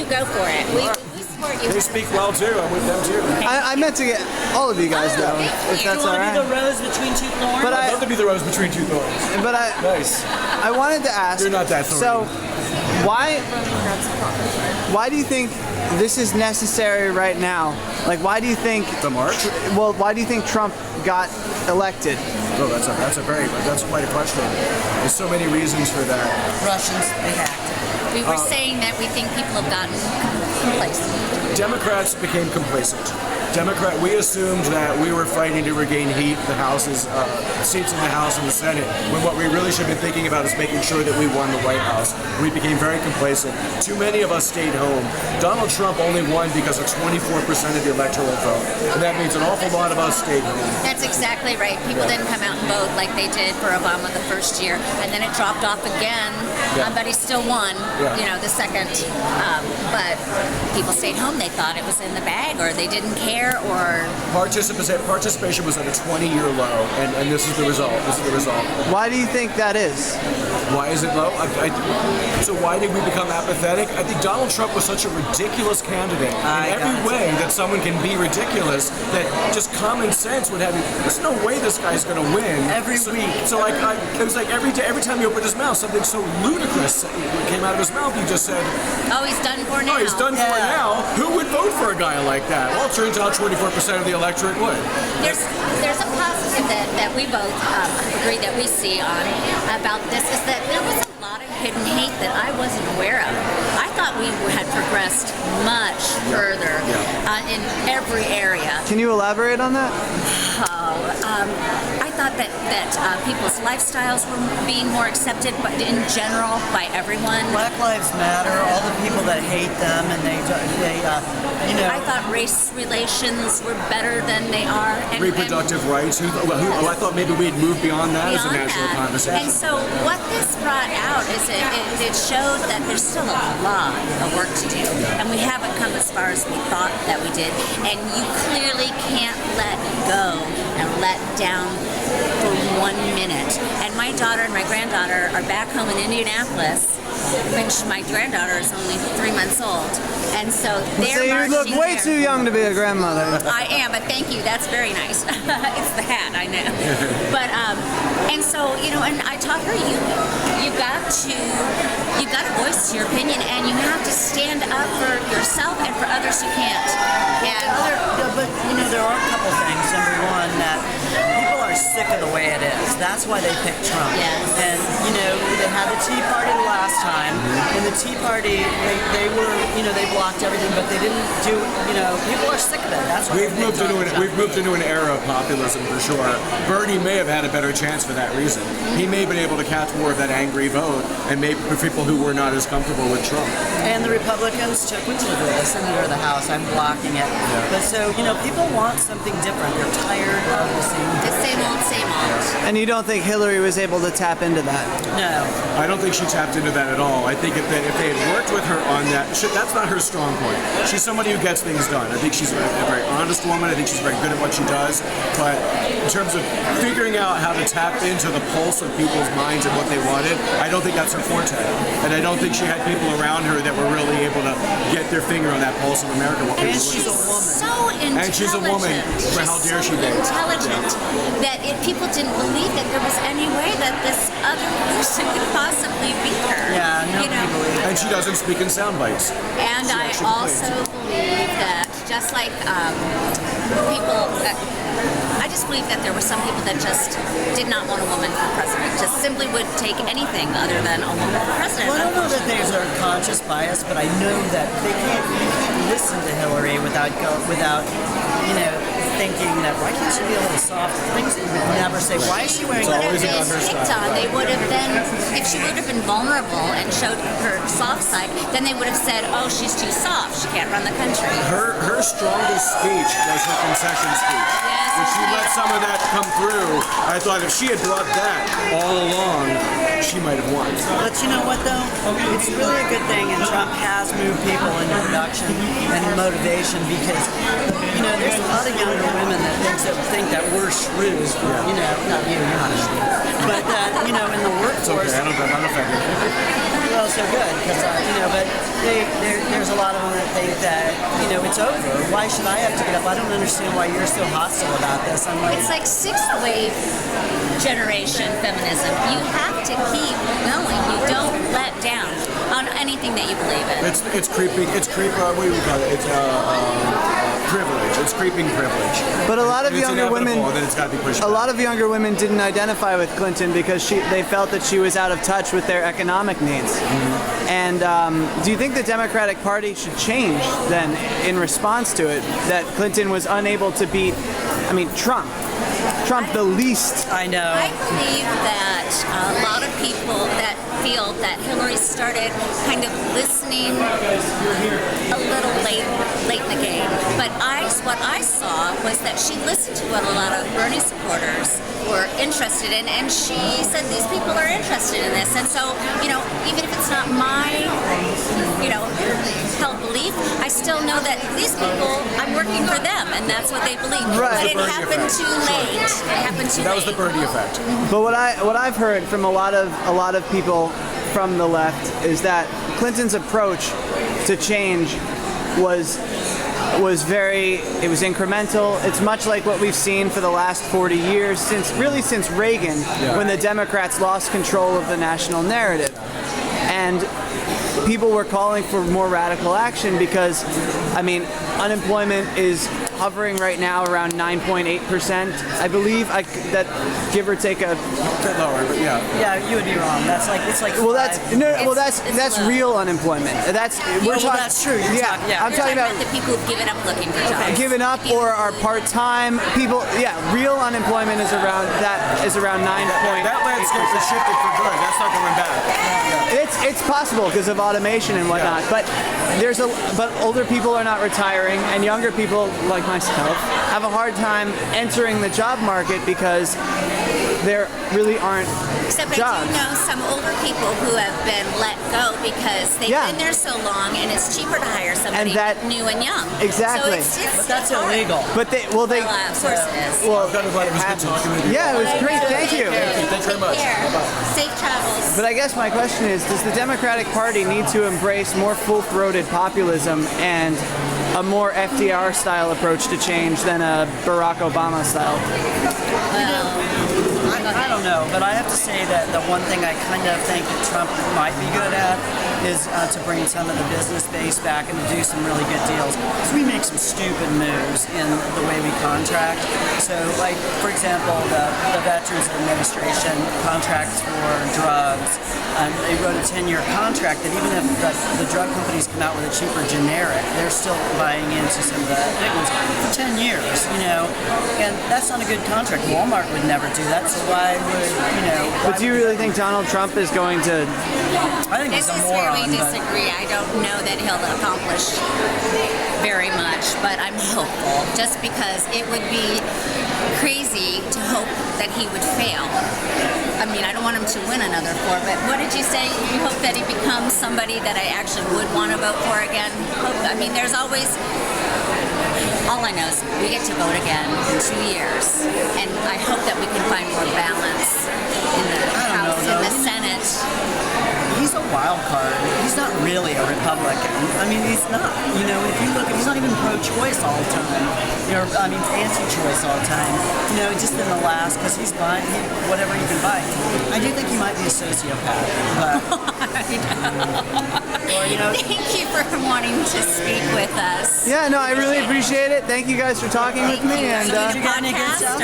go for it. We support you. They speak well too. I'm with them too. I meant to get all of you guys though, if that's all right. The rose between two thorns. But I'd love to be the rose between two thorns. But Nice. I wanted to ask. You're not that thorny. So, why do you think this is necessary right now? Like, why do you think The march? Well, why do you think Trump got elected? Oh, that's quite a question. There's so many reasons for that. Russians, they hacked. We were saying that we think people have gotten complacent. Democrats became complacent. We assumed that we were fighting to regain the House's seats in the House and the Senate, when what we really should have been thinking about is making sure that we won the White House. We became very complacent. Too many of us stayed home. Donald Trump only won because of 24% of the electoral vote, and that means an awful lot of us stayed home. That's exactly right. People didn't come out and vote like they did for Obama the first year, and then it dropped off again, but he still won, the second. But people stayed home. They thought it was in the bag, or they didn't care, or... Participation was at a 20-year low, and this is the result. Why do you think that is? Why is it low? So why did we become apathetic? I think Donald Trump was such a ridiculous candidate in every way that someone can be ridiculous, that just common sense would have you, there's no way this guy's going to win. Every week. So it was like every time he opened his mouth, something so ludicrous came out of his mouth. He just said, Oh, he's done for now. oh, he's done for now. Who would vote for a guy like that? Well, it turns out 24% of the electorate would. There's a positive that we both agree that we see on about this, is that there was a lot of hidden hate that I wasn't aware of. I thought we had progressed much further in every area. Can you elaborate on that? I thought that people's lifestyles were being more accepted, but in general by everyone. Black Lives Matter, all the people that hate them, and they I thought race relations were better than they are. And, reproductive rights. I thought maybe we'd moved beyond that as a national conversation. And so what this brought out is it showed that there's still a lot of work to do, and we haven't come as far as we thought that we did. And you clearly can't let go and let down for 1 minute. And my daughter and my granddaughter are back home in Indianapolis, which my granddaughter is only 3 months old. And so they're You look marching way there. too young to be a grandmother. I am, but thank you. That's very nice. It's the hat, I know. But and so and I taught her you got to voice your opinion, and you have to stand up for yourself, and for others you can't. And but there are a couple things. Number one, that people are sick of the way it is. That's why they picked Trump. Yes. And they had the Tea Party the last time, and the Tea Party they were they blocked everything, but they didn't do people are sick of it. That's why We've moved into an era of populism for sure. Bernie may have had a better chance for that reason. He may have been able to catch more of that angry vote, and maybe for people who were not as comfortable with Trump. And the Republicans took which is the Senate or the House. I'm blocking it. But so people want something different. They're tired of the same. the same old, same old. And you don't think Hillary was able to tap into that? No. I don't think she tapped into that at all. I think if they had worked with her on that, that's not her strong point. She's somebody who gets things done. I think she's a very honest woman. I think she's very good at what she does. But in terms of figuring out how to tap into the pulse of people's minds and what they wanted, I don't think that's her forte. And I don't think she had people around her that were really able to get their finger on that pulse of America. And she's a woman. So intelligent. And she's a woman. How dare she be? Intelligent that people didn't believe that there was any way that this other person could possibly beat her. Yeah, nobody believed it. And she doesn't speak in sound bites. And She I actually also believe that just like people, I just believe that there were some people that just did not want a woman for president, just simply would take anything other than a woman for president. Well, I don't know that there's a conscious bias, but I know that you can't listen to Hillary without thinking that why can't she be a little soft? Things that you would never say. Why is she wearing? Would always have about her been picked on. They would have then, if she would have been vulnerable and showed her soft side, then they would have said, "Oh, she's too soft. She can't run the country." Her strongest speech was her concession speech. Yes, When she yes. let some of that come through, I thought if she had brought that all along, she might have won. But you know what though? It's really a good thing, and Trump has moved people into production and motivation because there's a lot of younger women that think that we're shrews. Not you, you're not a shrew. But that in the It's workforce. okay, I'm not offended. Well, so good because but there's a lot of them that think that, it's over. Why should I have to get up? I don't understand why you're so hostile about this. I'm like, It's like sixth wave generation feminism. You have to keep going. You don't let down on anything that you believe in. It's creeping. What do we call it? It's privilege. It's creeping privilege. But a lot of It's younger women, inevitable, then it's got to be pushed a back. lot of younger women didn't identify with Clinton because they felt that she was out of touch with their economic needs. And do you think the Democratic Party should change then in response to it? That Clinton was unable to beat, Trump. Trump the least. I know. I believe that a lot of people that feel that Hillary started kind of listening a little late in the game. But what I saw was that she listened to what a lot of Bernie supporters were interested in, and she said these people are interested in this. And so, even if it's not my, held belief, I still know that these people, I'm working for them, and that's what they believe. Right. But it Bernie happened effect. too late. It happened too That late. was the Bernie effect. But what I've heard from a lot of people from the left is that Clinton's approach to change was incremental. It's much like what we've seen for the last 40 years since Reagan, when the Democrats lost control of the national narrative. And people were calling for more radical action because, unemployment is hovering right now around 9.8%, I believe. That give or take a. A bit lower, but yeah. Yeah, you would be wrong. It's like Well, that's It's low. real unemployment. That's that's true. You're Yeah, talking- yeah. I'm talking about the people who've given up looking for jobs. given up or are part-time people. Yeah, real unemployment is around 9 That landscape has shifted for good. That's not going back. It's possible because of automation and whatnot, but but older people are not retiring, and younger people like myself have a hard time entering the job market because there really aren't Except jobs. I do know some older people who have been let go because they've Yeah. been there so long, and it's cheaper to hire somebody that- new and young. Exactly. So it's But that's hard. illegal. But of course it is. Well, I'm kind of glad it was good talking with you. yeah, it was great. Thank you. Thanks very much. Take care. Safe travels. But I guess my question is, does the Democratic Party need to embrace more full-throated populism and a more FDR-style approach to change than a Barack Obama-style? I don't know, but I have to say that the one thing I kind of think that Trump might be good at is to bring some of the business base back and to do some really good deals. Because we make some stupid moves in the way we contract. So, like, for example, the Veterans Administration contracts for drugs. They wrote a 10-year contract that even if the drug companies come out with a cheaper generic, they're still buying into some of the big ones for 10 years, And that's not a good contract. Walmart would never do that, so why would. But do you really think Donald Trump is going to? I think This he's a is where we moron. But disagree. I don't know that he'll accomplish very much, but I'm hopeful just because it would be crazy to hope that he would fail. I don't want him to win another 4, but what did you say? You hope that he becomes somebody that I actually would want to vote for again? There's always. All I know is we get to vote again in 2 years, and I hope that we can find more balance in the House, in the Senate. he's a wild card. He's not really a Republican. He's not. If you look, he's not even pro-choice all the time. Anti-choice all the time. Just in the last, because he's buying whatever he can buy. I do think he might be a sociopath, but. Thank you for wanting to speak with us. Yeah, no, I really appreciate it. Thank you guys for talking with me, and. Did you get any good Podcast stuff? or-